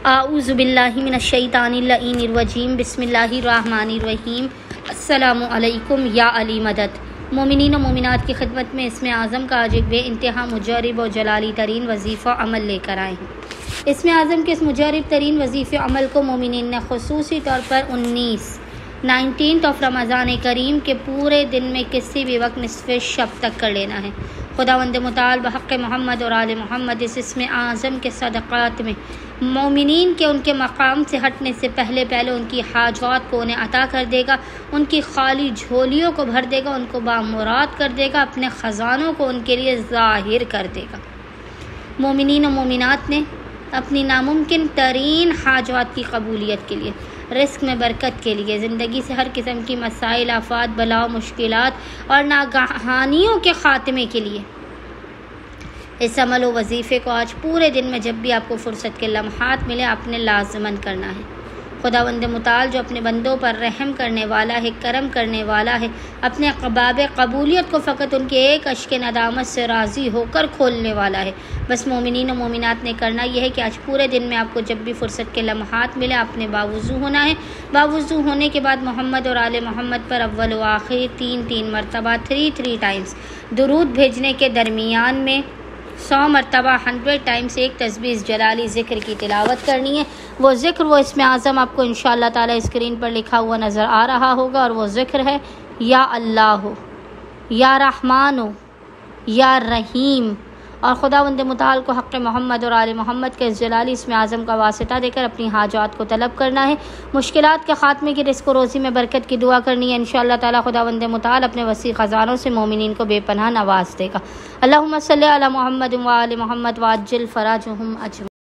आऊज़ु बिल्लाहि मिनश्शैतानिर्रजीम बिस्मिल्लाहिर्रहमानिर्रहीम। अस्सलामु अलैकुम या अली मदद। मोमिनीन व मोमिनात की खिदमत में इसमें आज़म का आज एक बेइंतहा मुजर्रिब और जलाली तरीन वजीफ़ा अमल लेकर आए हैं। इसमें आज़म के इस मुजर्रिब तरीन वजीफ़े अमल को मोमिनीन ने ख़ुसूसी तौर पर 19 रमज़ान करीम के पूरे दिन में किसी भी वक्त निस्फ़े शब तक कर लेना है। खुदावंद मुताल बहक़ मोहम्मद और आले मोहम्मद इस इसमें आज़म के सदक़ात में मोमिनीन के उनके मकाम से हटने से पहले उनकी हाजात को उन्हें अता कर देगा, उनकी खाली झोलियों को भर देगा, उनको बामुराद कर देगा, अपने ख़जानों को उनके लिए ज़ाहिर कर देगा। मोमिनीन और मोमिनात ने अपनी नामुमकिन तरीन हाजात की कबूलियत के लिए, रिस्क में बरकत के लिए, ज़िंदगी से हर किस्म की मसाइल, आफात, बलाओं, मुश्किलात और नागहानियों के ख़ात्मे के लिए इस अमल व वजीफ़े को आज पूरे दिन में जब भी आपको फ़ुर्सत के लम्हात मिले आपने लाज़िमन करना है। खुदावंद मुताल जो अपने बंदों पर रहम करने वाला है, करम करने वाला है, अपने क़बाब कबूलियत को फ़कत उनके एक अश्क नदामत से राज़ी होकर खोलने वाला है। बस मोमिनीन और मोमिनात ने करना यह है कि आज पूरे दिन में आपको जब भी फ़ुर्सत के लम्हात मिले आपने बावुज़ू होना है। बावुज़ू होने के बाद मोहम्मद और आले मोहम्मद पर अव्वल व आखिर 3 मरतबा 3 टाइम्स दुरूद भेजने के दरमियान में 100 मरतबा 100 टाइम्स एक तस्बीह जलाली ज़िक्र की तिलावत करनी है। वो ज़िक्र वो इसमें आज़म आपको इंशाअल्लाह ताला स्क्रीन पर लिखा हुआ नज़र आ रहा होगा और वो ज़िक्र है या अल्लाह, या रहमान, या रहीम। और खुदावंद मुताल को हक़ मोहम्मद और आले मोहम्मद के जलाली इसमें आज़म का वास्ता देकर अपनी हाजात को तलब करना है। मुश्किलात के ख़ात्मे की, रिज़्क़ रोज़ी में बरकत की दुआ करनी है। इंशाअल्लाह ताला खुदावंद मुताल अपने वसी ख़ज़ानों से मोमिनीन को बेपनाह नवाज़ देगा। अल्लाहुम्मा सल्ली अला मुहम्मद व आले मोहम्मद व अज्जिल फ़राजहुम अजमईन।